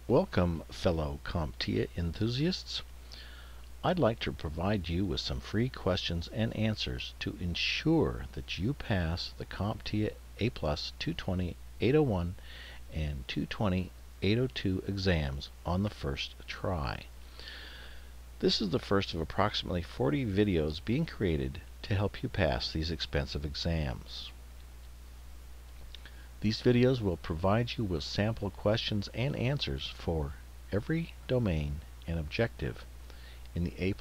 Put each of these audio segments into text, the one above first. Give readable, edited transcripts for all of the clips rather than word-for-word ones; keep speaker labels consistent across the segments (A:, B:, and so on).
A: Welcome, fellow CompTIA enthusiasts. I'd like to provide you with some free questions and answers to ensure that you pass the CompTIA A+ 220-801 and 220-802 exams on the first try. This is the first of approximately 40 videos being created to help you pass these expensive exams. These videos will provide you with sample questions and answers for every domain and objective in the A+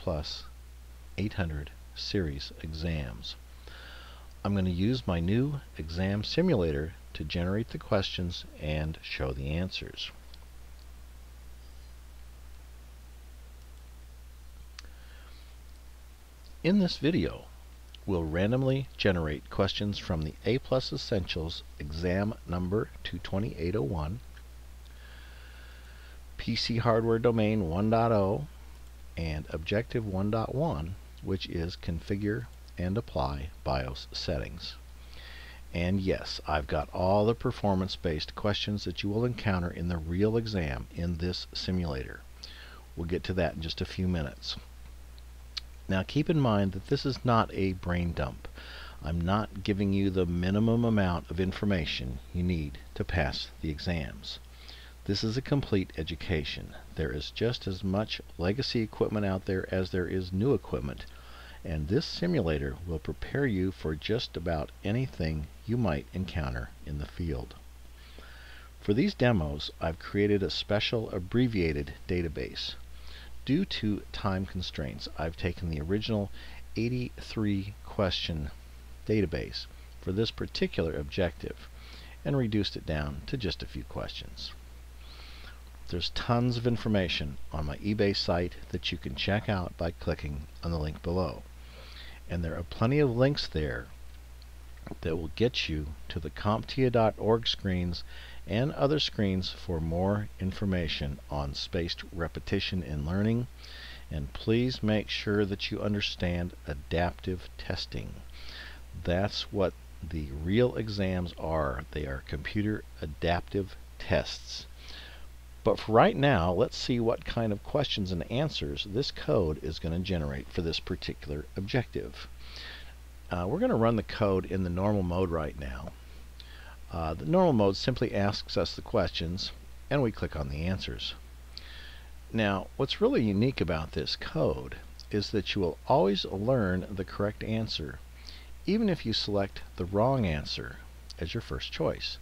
A: 800 series exams. I'm going to use my new exam simulator to generate the questions and show the answers. In this video, we'll randomly generate questions from the A+ Essentials exam number 220-801, PC Hardware Domain 1.0, and Objective 1.1, which is Configure and Apply BIOS Settings. And yes, I've got all the performance-based questions that you will encounter in the real exam in this simulator. We'll get to that in just a few minutes. Now keep in mind that this is not a brain dump. I'm not giving you the minimum amount of information you need to pass the exams. This is a complete education. There is just as much legacy equipment out there as there is new equipment, and this simulator will prepare you for just about anything you might encounter in the field. For these demos, I've created a special abbreviated database. Due to time constraints, I've taken the original 83 question database for this particular objective and reduced it down to just a few questions. There's tons of information on my eBay site that you can check out by clicking on the link below. And there are plenty of links there that will get you to the CompTIA.org screens and other screens for more information on spaced repetition in learning. And please make sure that you understand adaptive testing. That's what the real exams are. They are computer adaptive tests. But for right now, let's see what kind of questions and answers this code is going to generate for this particular objective. We're going to run the code in the normal mode right now. The normal mode simply asks us the questions, and we click on the answers. Now, what's really unique about this code is that you will always learn the correct answer, even if you select the wrong answer as your first choice.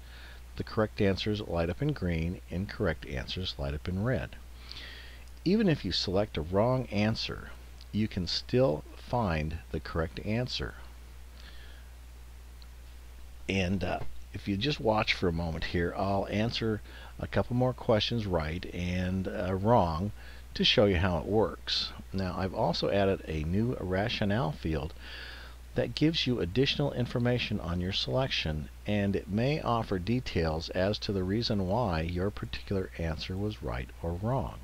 A: The correct answers light up in green, incorrect answers light up in red. Even if you select a wrong answer, you can still find the correct answer. And if you just watch for a moment here, I'll answer a couple more questions right and wrong to show you how it works. Now, I've also added a new rationale field that gives you additional information on your selection, and it may offer details as to the reason why your particular answer was right or wrong.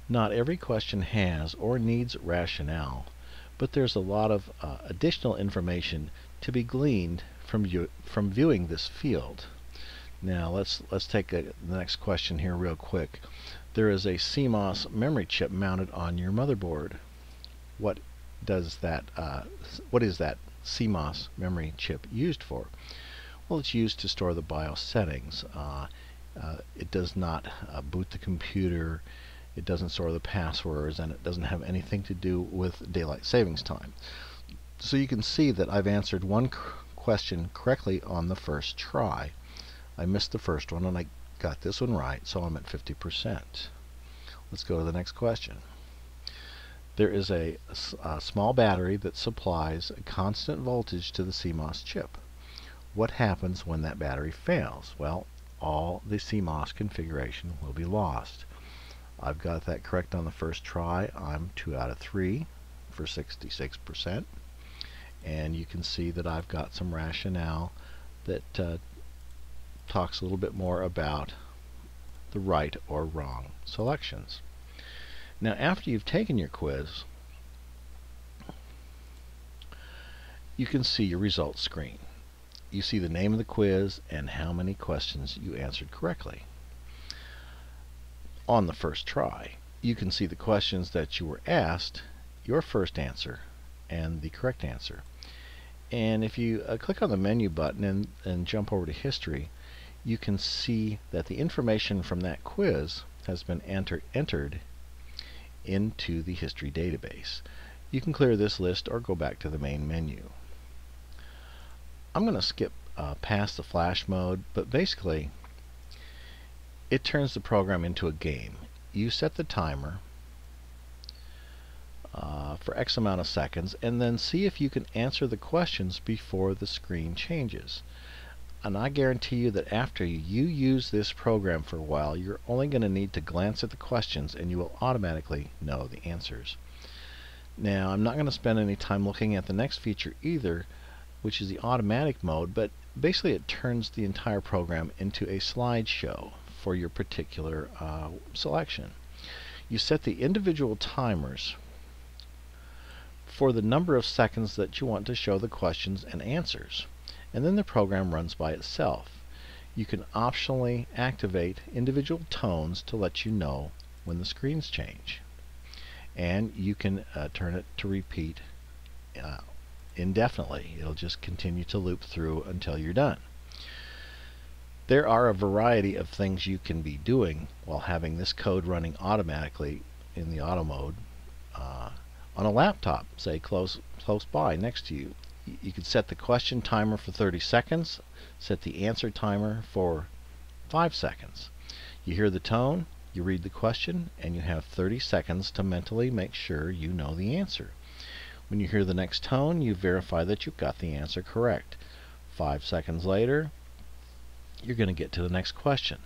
A: Not every question has or needs rationale, but there's a lot of additional information to be gleaned from viewing this field. Now let's take the next question here real quick. There is a CMOS memory chip mounted on your motherboard. What is that CMOS memory chip used for? Well, it's used to store the BIOS settings. It does not boot the computer, it doesn't store the passwords, and it doesn't have anything to do with daylight savings time. So you can see that I've answered one question correctly on the first try. I missed the first one and I got this one right, so I'm at 50%. Let's go to the next question. There is a small battery that supplies a constant voltage to the CMOS chip. What happens when that battery fails? Well, all the CMOS configuration will be lost. I've got that correct on the first try. I'm 2 out of 3 for 66%. And you can see that I've got some rationale that talks a little bit more about the right or wrong selections. Now, after you've taken your quiz, you can see your results screen. You see the name of the quiz and how many questions you answered correctly. on the first try. You can see the questions that you were asked, your first answer, and the correct answer. And if you click on the menu button and jump over to history, you can see that the information from that quiz has been entered into the history database. You can clear this list or go back to the main menu. I'm going to skip past the flash mode, but basically it turns the program into a game. You set the timer for X amount of seconds, and then see if you can answer the questions before the screen changes. And I guarantee you that after you use this program for a while, you're only going to need to glance at the questions and you will automatically know the answers. Now, I'm not going to spend any time looking at the next feature either, which is the automatic mode, but basically it turns the entire program into a slideshow for your particular selection. You set the individual timers for the number of seconds that you want to show the questions and answers, and then the program runs by itself. You can optionally activate individual tones to let you know when the screens change, and you can turn it to repeat indefinitely. It'll just continue to loop through until you're done. There are a variety of things you can be doing while having this code running automatically in the auto mode on a laptop, say close by next to you. You could set the question timer for 30 seconds, set the answer timer for 5 seconds. You hear the tone, you read the question, and you have 30 seconds to mentally make sure you know the answer. When you hear the next tone, you verify that you've got the answer correct. 5 seconds later, you're going to get to the next question.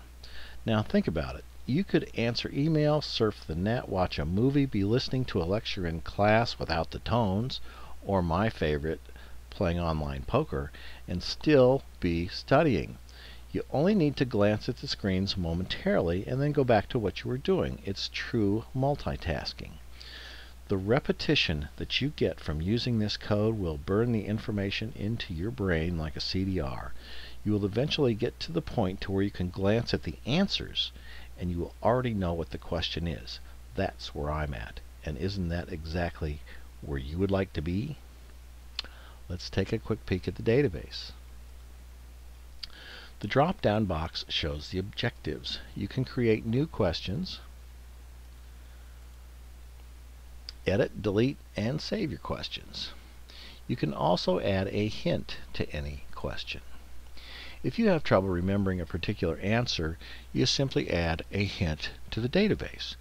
A: Now think about it. You could answer email, surf the net, watch a movie, be listening to a lecture in class without the tones, or my favorite, playing online poker, and still be studying. You only need to glance at the screens momentarily and then go back to what you were doing. It's true multitasking. The repetition that you get from using this code will burn the information into your brain like a CDR. You will eventually get to the point to where you can glance at the answers and you will already know what the question is. That's where I'm at. And isn't that exactly where you would like to be? Let's take a quick peek at the database. The drop-down box shows the objectives. You can create new questions, edit, delete, and save your questions. You can also add a hint to any question. If you have trouble remembering a particular answer, you simply add a hint to the database.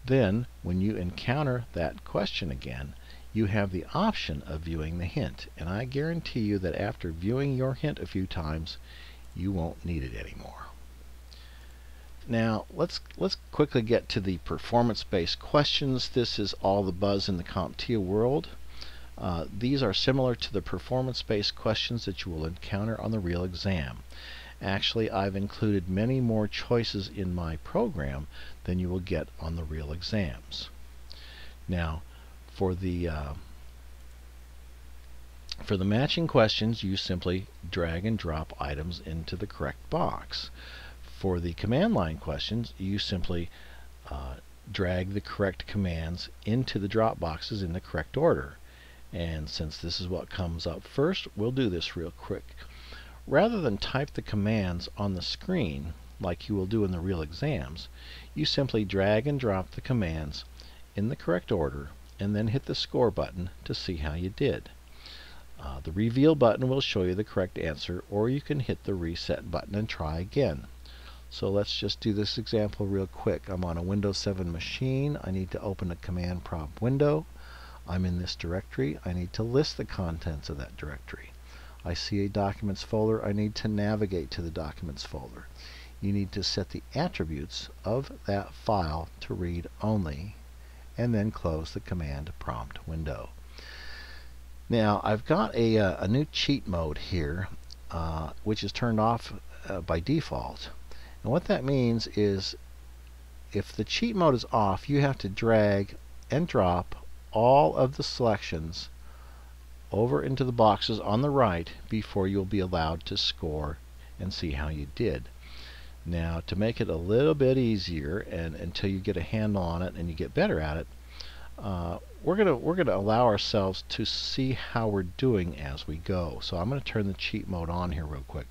A: Then, when you encounter that question again, you have the option of viewing the hint, and I guarantee you that after viewing your hint a few times, you won't need it anymore. Now, let's quickly get to the performance-based questions. This is all the buzz in the CompTIA world. These are similar to the performance-based questions that you will encounter on the real exam. Actually, I've included many more choices in my program than you will get on the real exams. Now, for the matching questions, you simply drag and drop items into the correct box. For the command line questions, you simply drag the correct commands into the drop boxes in the correct order. And since this is what comes up first, we'll do this real quick. Rather than type the commands on the screen like you will do in the real exams, you simply drag and drop the commands in the correct order and then hit the score button to see how you did. The reveal button will show you the correct answer, or you can hit the reset button and try again. So let's just do this example real quick. I'm on a Windows 7 machine. I need to open a command prompt window. I'm in this directory. I need to list the contents of that directory. I see a documents folder. I need to navigate to the documents folder. You need to set the attributes of that file to read only, and then close the command prompt window. Now, I've got a new cheat mode here, which is turned off by default. And what that means is if the cheat mode is off, you have to drag and drop all of the selections over into the boxes on the right before you'll be allowed to score and see how you did. Now, to make it a little bit easier, and until you get a handle on it and you get better at it, we're gonna allow ourselves to see how we're doing as we go. So I'm going to turn the cheat mode on here real quick.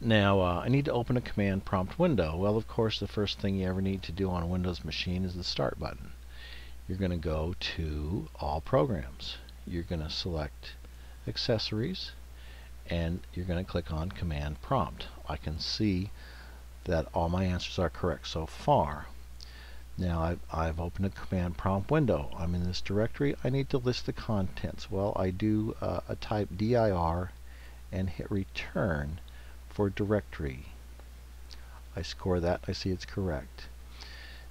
A: Now I need to open a command prompt window. Well, of course, the first thing you ever need to do on a Windows machine is the Start button. You're going to go to All Programs. You're going to select Accessories, and you're going to click on Command Prompt. I can see that all my answers are correct so far. Now I've opened a command prompt window. I'm in this directory. I need to list the contents. Well, I do a type dir and hit return for directory. I score that. I see it's correct.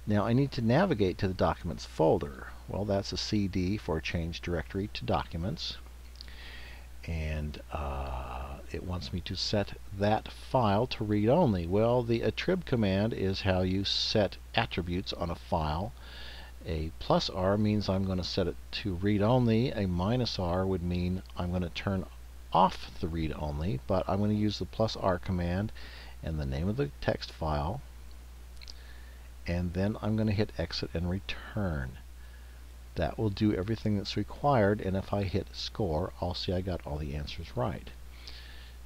A: Now I need to navigate to the Documents folder. Well, that's a CD for change directory to Documents. And it wants me to set that file to read only. Well, the attrib command is how you set attributes on a file. A +R means I'm going to set it to read only. A -R would mean I'm going to turn off the read only, but I'm going to use the +R command and the name of the text file, and then I'm going to hit exit and return. That will do everything that's required, and if I hit score, I'll see I got all the answers right.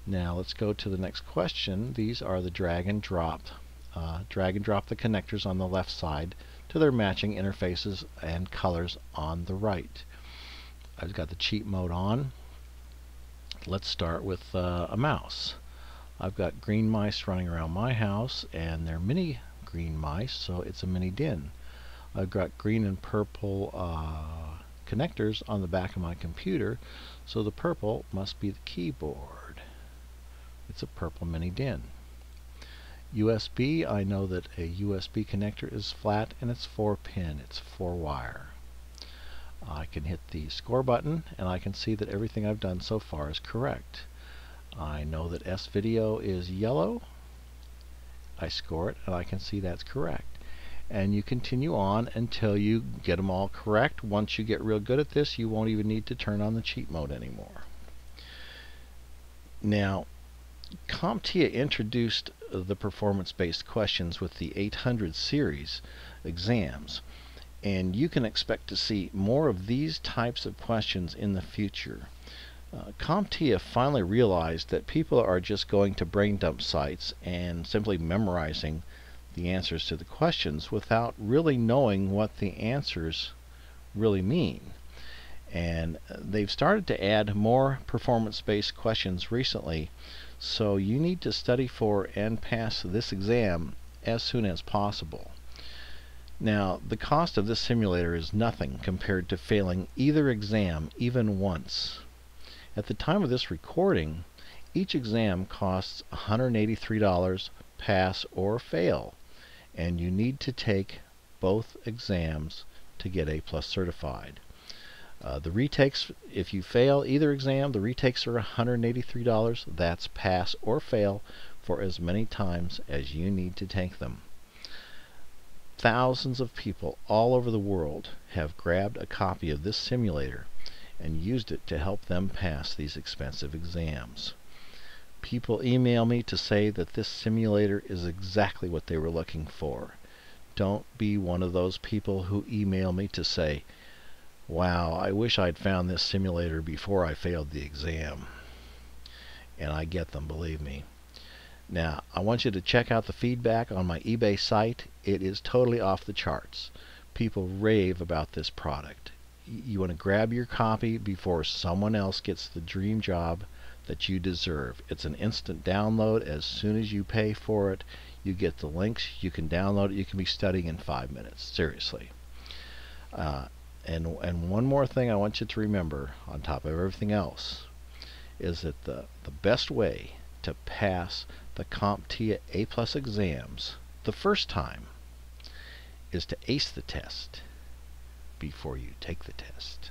A: Now let's go to the next question. These are the drag and drop the connectors on the left side to their matching interfaces and colors on the right. I've got the cheat mode on. Let's start with a mouse. I've got green mice running around my house, and they're mini green mice, so it's a mini DIN. I've got green and purple connectors on the back of my computer, so the purple must be the keyboard. It's a purple mini DIN. USB, I know that a USB connector is flat and it's 4-pin, it's 4-wire. I can hit the score button and I can see that everything I've done so far is correct. I know that S video is yellow. I score it and I can see that's correct. And you continue on until you get them all correct. Once you get real good at this, you won't even need to turn on the cheat mode anymore. Now, CompTIA introduced the performance-based questions with the 800 series exams, and you can expect to see more of these types of questions in the future. CompTIA finally realized that people are just going to brain dump sites and simply memorizing the answers to the questions without really knowing what the answers really mean. And they've started to add more performance-based questions recently, so you need to study for and pass this exam as soon as possible. Now, the cost of this simulator is nothing compared to failing either exam even once. At the time of this recording, each exam costs $183, pass or fail, and you need to take both exams to get A+ certified. The retakes, if you fail either exam, the retakes are $183. That's pass or fail for as many times as you need to take them. Thousands of people all over the world have grabbed a copy of this simulator and used it to help them pass these expensive exams. People email me to say that this simulator is exactly what they were looking for. Don't be one of those people who email me to say, "Wow, I wish I'd found this simulator before I failed the exam." And I get them, believe me. Now, I want you to check out the feedback on my eBay site. It is totally off the charts. People rave about this product. You want to grab your copy before someone else gets the dream job that you deserve. It's an instant download. As soon as you pay for it, you get the links. You can download it. You can be studying in 5 minutes. Seriously. And one more thing I want you to remember, on top of everything else, is that the best way to pass the CompTIA A+ exams the first time is to ace the test before you take the test.